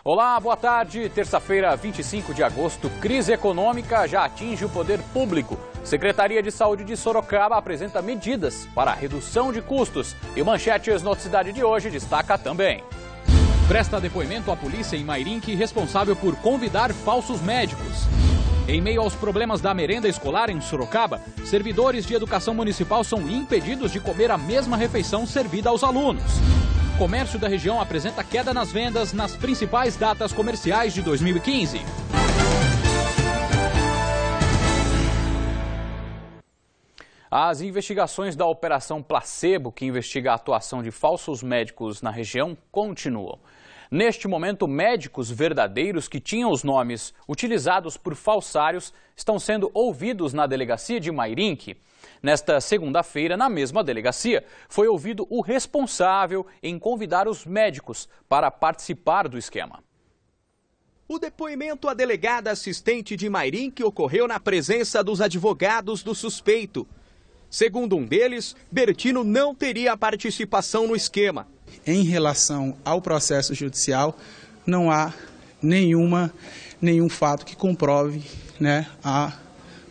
Olá, boa tarde. Terça-feira, 25 de agosto, crise econômica já atinge o poder público. Secretaria de Saúde de Sorocaba apresenta medidas para a redução de custos. E o Manchetes Noticidade de hoje destaca também. Presta depoimento à polícia em Mairinque, responsável por convidar falsos médicos. Em meio aos problemas da merenda escolar em Sorocaba, servidores de educação municipal são impedidos de comer a mesma refeição servida aos alunos. O comércio da região apresenta queda nas vendas nas principais datas comerciais de 2015. As investigações da Operação Placebo, que investiga a atuação de falsos médicos na região, continuam. Neste momento, médicos verdadeiros que tinham os nomes utilizados por falsários estão sendo ouvidos na delegacia de Mairinque. Nesta segunda-feira, na mesma delegacia, foi ouvido o responsável em convidar os médicos para participar do esquema. O depoimento à delegada assistente de Mairinque ocorreu na presença dos advogados do suspeito. Segundo um deles, Bertino não teria participação no esquema. Em relação ao processo judicial, não há nenhum fato que comprove, a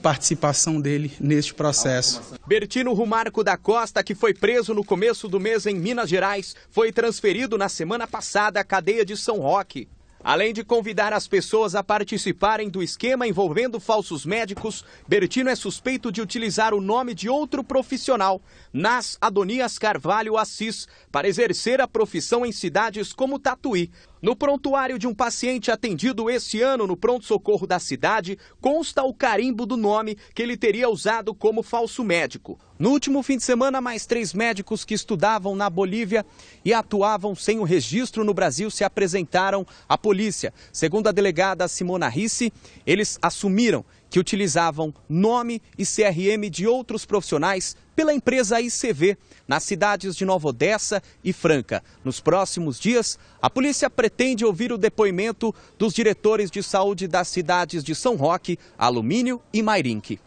participação dele neste processo. Bertino Rumarco da Costa, que foi preso no começo do mês em Minas Gerais, foi transferido na semana passada à cadeia de São Roque. Além de convidar as pessoas a participarem do esquema envolvendo falsos médicos, Bertino é suspeito de utilizar o nome de outro profissional, Nas Adonias Carvalho Assis, para exercer a profissão em cidades como Tatuí. No prontuário de um paciente atendido este ano no pronto-socorro da cidade, consta o carimbo do nome que ele teria usado como falso médico. No último fim de semana, mais 3 médicos que estudavam na Bolívia e atuavam sem o registro no Brasil se apresentaram à polícia. Segundo a delegada Simona Ricci, eles assumiram que utilizavam nome e CRM de outros profissionais pela empresa ICV, nas cidades de Nova Odessa e Franca. Nos próximos dias, a polícia pretende ouvir o depoimento dos diretores de saúde das cidades de São Roque, Alumínio e Mairinque.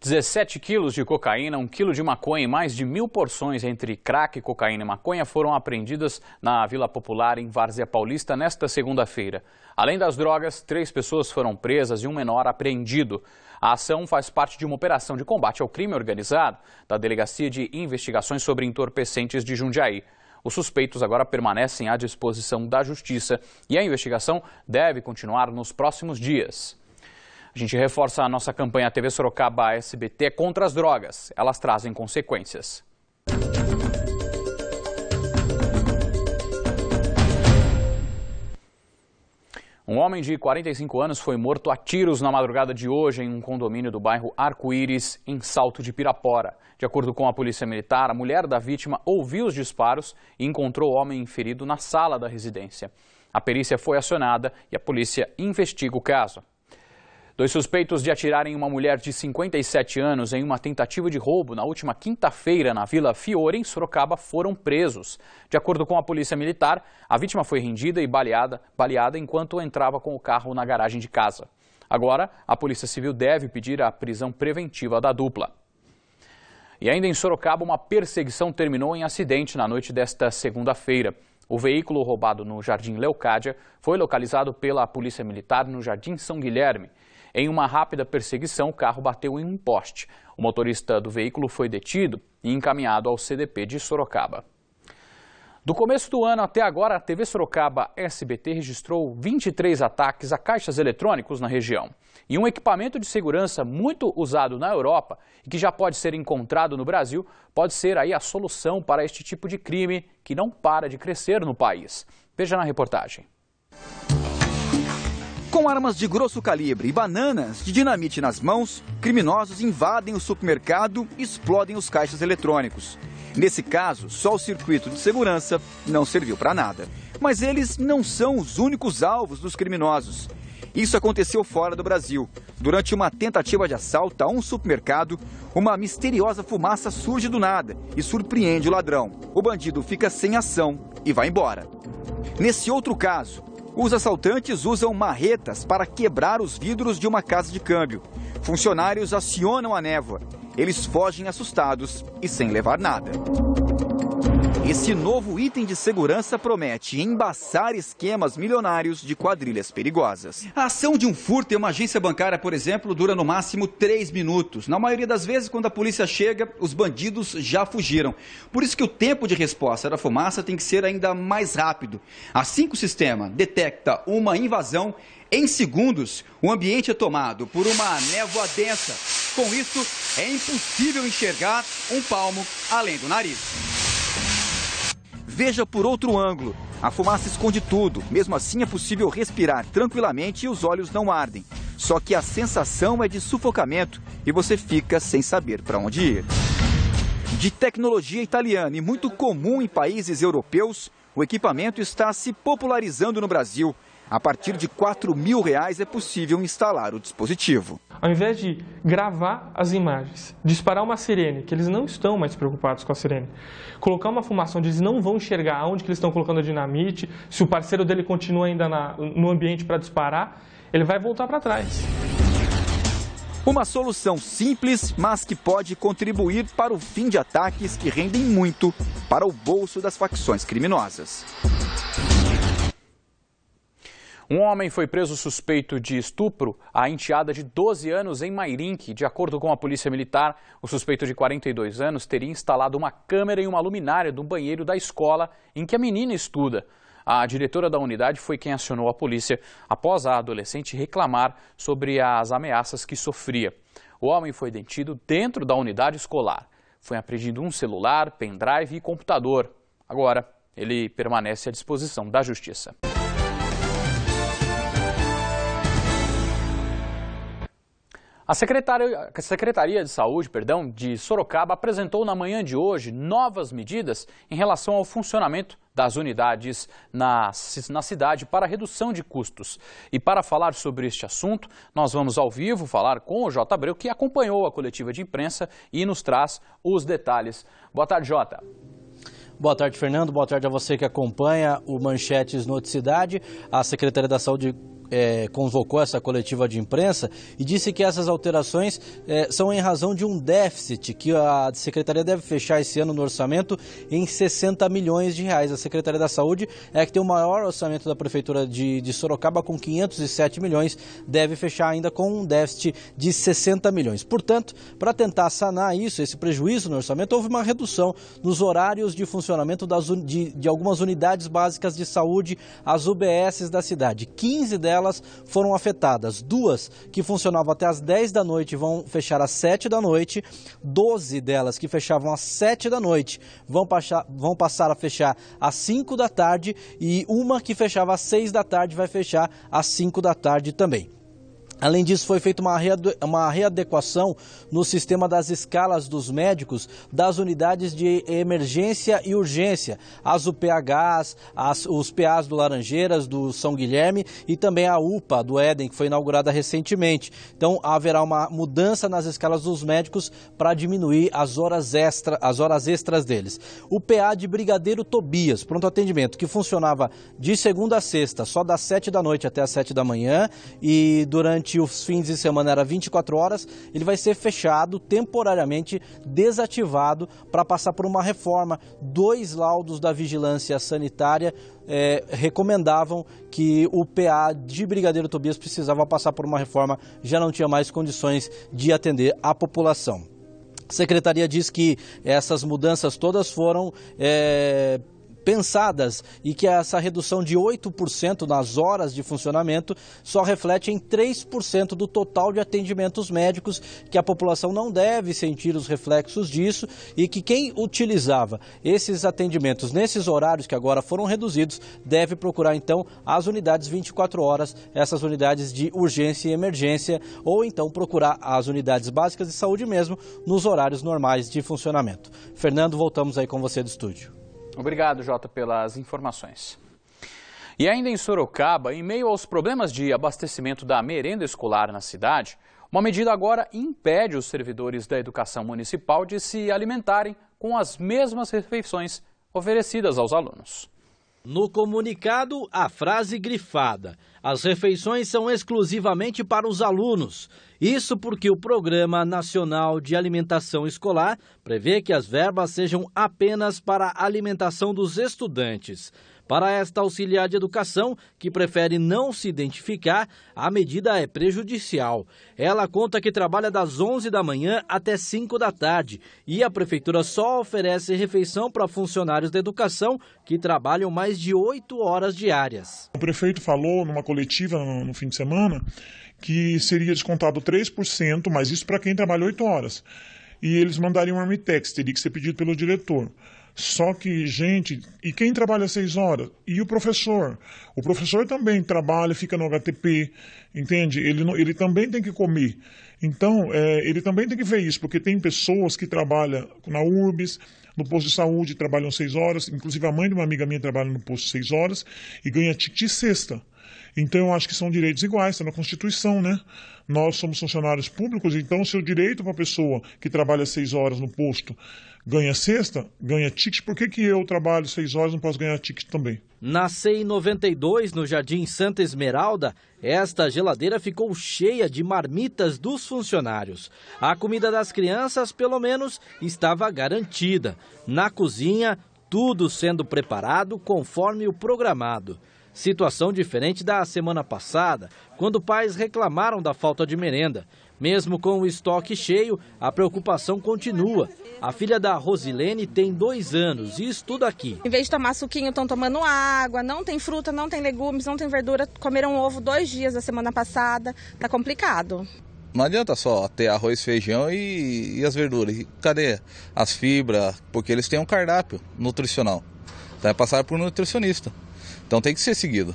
17 quilos de cocaína, 1 quilo de maconha e mais de 1.000 porções entre crack, cocaína e maconha foram apreendidas na Vila Popular, em Várzea Paulista, nesta segunda-feira. Além das drogas, 3 pessoas foram presas e um menor apreendido. A ação faz parte de uma operação de combate ao crime organizado da Delegacia de Investigações sobre Entorpecentes de Jundiaí. Os suspeitos agora permanecem à disposição da Justiça e a investigação deve continuar nos próximos dias. A gente reforça a nossa campanha TV Sorocaba SBT contra as drogas. Elas trazem consequências. Um homem de 45 anos foi morto a tiros na madrugada de hoje em um condomínio do bairro Arco-Íris, em Salto de Pirapora. De acordo com a polícia militar, a mulher da vítima ouviu os disparos e encontrou o homem ferido na sala da residência. A perícia foi acionada e a polícia investiga o caso. 2 suspeitos de atirarem uma mulher de 57 anos em uma tentativa de roubo na última quinta-feira na Vila Fiore, em Sorocaba, foram presos. De acordo com a polícia militar, a vítima foi rendida e baleada enquanto entrava com o carro na garagem de casa. Agora, a Polícia Civil deve pedir a prisão preventiva da dupla. E ainda em Sorocaba, uma perseguição terminou em acidente na noite desta segunda-feira. O veículo roubado no Jardim Leocádia foi localizado pela Polícia Militar no Jardim São Guilherme. Em uma rápida perseguição, o carro bateu em um poste. O motorista do veículo foi detido e encaminhado ao CDP de Sorocaba. Do começo do ano até agora, a TV Sorocaba SBT registrou 23 ataques a caixas eletrônicos na região. E um equipamento de segurança muito usado na Europa e que já pode ser encontrado no Brasil, pode ser aí a solução para este tipo de crime que não para de crescer no país. Veja na reportagem. Com armas de grosso calibre e bananas de dinamite nas mãos, criminosos invadem o supermercado e explodem os caixas eletrônicos. Nesse caso, só o circuito de segurança não serviu para nada. Mas eles não são os únicos alvos dos criminosos. Isso aconteceu fora do Brasil. Durante uma tentativa de assalto a um supermercado, uma misteriosa fumaça surge do nada e surpreende o ladrão. O bandido fica sem ação e vai embora. Nesse outro caso, os assaltantes usam marretas para quebrar os vidros de uma casa de câmbio. Funcionários acionam a névoa. Eles fogem assustados e sem levar nada. Esse novo item de segurança promete embaçar esquemas milionários de quadrilhas perigosas. A ação de um furto em uma agência bancária, por exemplo, dura no máximo 3 minutos. Na maioria das vezes, quando a polícia chega, os bandidos já fugiram. Por isso que o tempo de resposta da fumaça tem que ser ainda mais rápido. Assim que o sistema detecta uma invasão, em segundos, o ambiente é tomado por uma névoa densa. Com isso, é impossível enxergar um palmo além do nariz. Veja por outro ângulo. A fumaça esconde tudo. Mesmo assim, é possível respirar tranquilamente e os olhos não ardem. Só que a sensação é de sufocamento e você fica sem saber para onde ir. De tecnologia italiana e muito comum em países europeus, o equipamento está se popularizando no Brasil. A partir de R$ 4.000 é possível instalar o dispositivo. Ao invés de gravar as imagens, disparar uma sirene, que eles não estão mais preocupados com a sirene, colocar uma fumaça onde eles não vão enxergar onde que eles estão colocando a dinamite, se o parceiro dele continua ainda no ambiente para disparar, ele vai voltar para trás. Uma solução simples, mas que pode contribuir para o fim de ataques que rendem muito para o bolso das facções criminosas. Um homem foi preso suspeito de estupro à enteada de 12 anos em Mairinque. De acordo com a polícia militar, o suspeito de 42 anos teria instalado uma câmera em uma luminária do banheiro da escola em que a menina estuda. A diretora da unidade foi quem acionou a polícia após a adolescente reclamar sobre as ameaças que sofria. O homem foi detido dentro da unidade escolar. Foi apreendido um celular, pendrive e computador. Agora, ele permanece à disposição da justiça. A Secretaria de Saúde, de Sorocaba apresentou na manhã de hoje novas medidas em relação ao funcionamento das unidades na cidade para redução de custos. E para falar sobre este assunto, nós vamos ao vivo falar com o Jota Abreu, que acompanhou a coletiva de imprensa e nos traz os detalhes. Boa tarde, Jota. Boa tarde, Fernando. Boa tarde a você que acompanha o Manchetes Noticidade. A Secretaria da Saúde convocou essa coletiva de imprensa e disse que essas alterações são em razão de um déficit que a Secretaria deve fechar esse ano no orçamento em 60 milhões de reais. A Secretaria da Saúde é que tem o maior orçamento da Prefeitura de Sorocaba, com 507 milhões, deve fechar ainda com um déficit de 60 milhões. Portanto, para tentar sanar isso, esse prejuízo no orçamento, houve uma redução nos horários de funcionamento de algumas unidades básicas de saúde, as UBSs da cidade. 15 delas foram afetadas. 2 que funcionavam até as 10 da noite vão fechar às 7 da noite. 12 delas que fechavam às 7 da noite vão passar a fechar às 5 da tarde e uma que fechava às 6 da tarde vai fechar às 5 da tarde também. Além disso, foi feita uma readequação no sistema das escalas dos médicos das unidades de emergência e urgência, as UPHs, os PAs do Laranjeiras, do São Guilherme e também a UPA do Éden, que foi inaugurada recentemente. Então, haverá uma mudança nas escalas dos médicos para diminuir as horas extras deles. O PA de Brigadeiro Tobias, pronto atendimento, que funcionava de segunda a sexta, só das 7 da noite até as 7 da manhã e durante os fins de semana era 24 horas, ele vai ser fechado, temporariamente desativado, para passar por uma reforma. 2 laudos da Vigilância Sanitária recomendavam que o PA de Brigadeiro Tobias precisava passar por uma reforma, já não tinha mais condições de atender a população. A Secretaria diz que essas mudanças todas foram pensadas e que essa redução de 8% nas horas de funcionamento só reflete em 3% do total de atendimentos médicos, que a população não deve sentir os reflexos disso e que quem utilizava esses atendimentos nesses horários que agora foram reduzidos deve procurar então as unidades 24 horas, essas unidades de urgência e emergência, ou então procurar as unidades básicas de saúde mesmo nos horários normais de funcionamento. Fernando, voltamos aí com você do estúdio. Obrigado, Jota, pelas informações. E ainda em Sorocaba, em meio aos problemas de abastecimento da merenda escolar na cidade, uma medida agora impede os servidores da educação municipal de se alimentarem com as mesmas refeições oferecidas aos alunos. No comunicado, a frase grifada: as refeições são exclusivamente para os alunos. Isso porque o Programa Nacional de Alimentação Escolar prevê que as verbas sejam apenas para a alimentação dos estudantes. Para esta auxiliar de educação, que prefere não se identificar, a medida é prejudicial. Ela conta que trabalha das 11 da manhã até 5 da tarde e a prefeitura só oferece refeição para funcionários da educação que trabalham mais de 8 horas diárias. O prefeito falou numa coletiva no fim de semana que seria descontado 3%, mas isso para quem trabalha 8 horas. E eles mandariam um Armitex, teria que ser pedido pelo diretor. Só que, gente, e quem trabalha 6 horas? E o professor? O professor também trabalha, fica no HTP, entende? Ele também tem que comer. Então, ele também tem que ver isso, porque tem pessoas que trabalham na URBS, no posto de saúde, trabalham 6 horas, inclusive a mãe de uma amiga minha trabalha no posto 6 horas e ganha ticket sexta. Então, eu acho que são direitos iguais, está na Constituição, né? Nós somos funcionários públicos, então, se o direito para a pessoa que trabalha 6 horas no posto ganha sexta, ganha ticket, por que eu trabalho 6 horas e não posso ganhar ticket também? Na CEI 92, no Jardim Santa Esmeralda, esta geladeira ficou cheia de marmitas dos funcionários. A comida das crianças, pelo menos, estava garantida. Na cozinha, tudo sendo preparado conforme o programado. Situação diferente da semana passada, quando pais reclamaram da falta de merenda. Mesmo com o estoque cheio, a preocupação continua. A filha da Rosilene tem 2 anos e estuda aqui. Em vez de tomar suquinho, estão tomando água, não tem fruta, não tem legumes, não tem verdura. Comeram ovo 2 dias da semana passada, tá complicado. Não adianta só ter arroz, feijão e as verduras. Cadê as fibras? Porque eles têm um cardápio nutricional. Vai passar por um nutricionista. Então tem que ser seguido.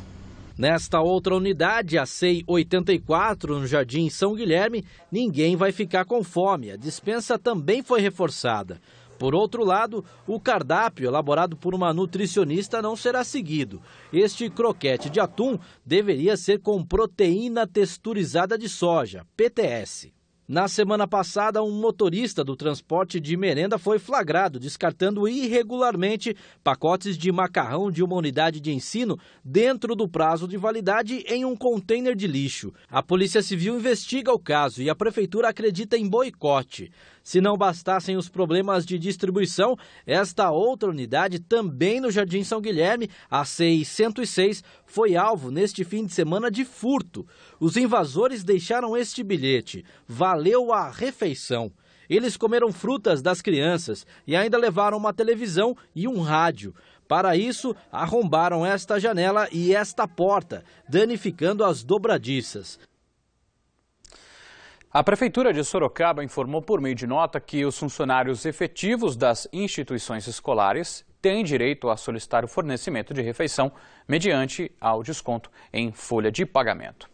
Nesta outra unidade, a CEI 84, no Jardim São Guilherme, ninguém vai ficar com fome. A despensa também foi reforçada. Por outro lado, o cardápio elaborado por uma nutricionista não será seguido. Este croquete de atum deveria ser com proteína texturizada de soja, PTS. Na semana passada, um motorista do transporte de merenda foi flagrado descartando irregularmente pacotes de macarrão de uma unidade de ensino dentro do prazo de validade em um container de lixo. A Polícia Civil investiga o caso e a Prefeitura acredita em boicote. Se não bastassem os problemas de distribuição, esta outra unidade, também no Jardim São Guilherme, a CEI 106, foi alvo neste fim de semana de furto. Os invasores deixaram este bilhete: valeu a refeição. Eles comeram frutas das crianças e ainda levaram uma televisão e um rádio. Para isso, arrombaram esta janela e esta porta, danificando as dobradiças. A Prefeitura de Sorocaba informou por meio de nota que os funcionários efetivos das instituições escolares têm direito a solicitar o fornecimento de refeição mediante ao desconto em folha de pagamento.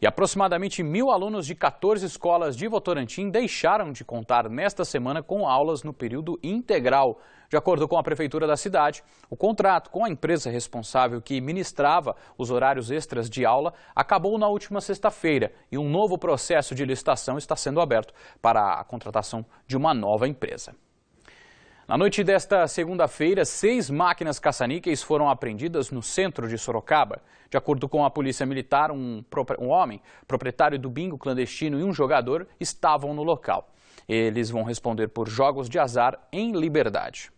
E aproximadamente 1.000 alunos de 14 escolas de Votorantim deixaram de contar nesta semana com aulas no período integral. De acordo com a Prefeitura da cidade, o contrato com a empresa responsável que ministrava os horários extras de aula acabou na última sexta-feira e um novo processo de licitação está sendo aberto para a contratação de uma nova empresa. Na noite desta segunda-feira, 6 máquinas caça-níqueis foram apreendidas no centro de Sorocaba. De acordo com a Polícia Militar, um homem, proprietário do bingo clandestino e um jogador estavam no local. Eles vão responder por jogos de azar em liberdade.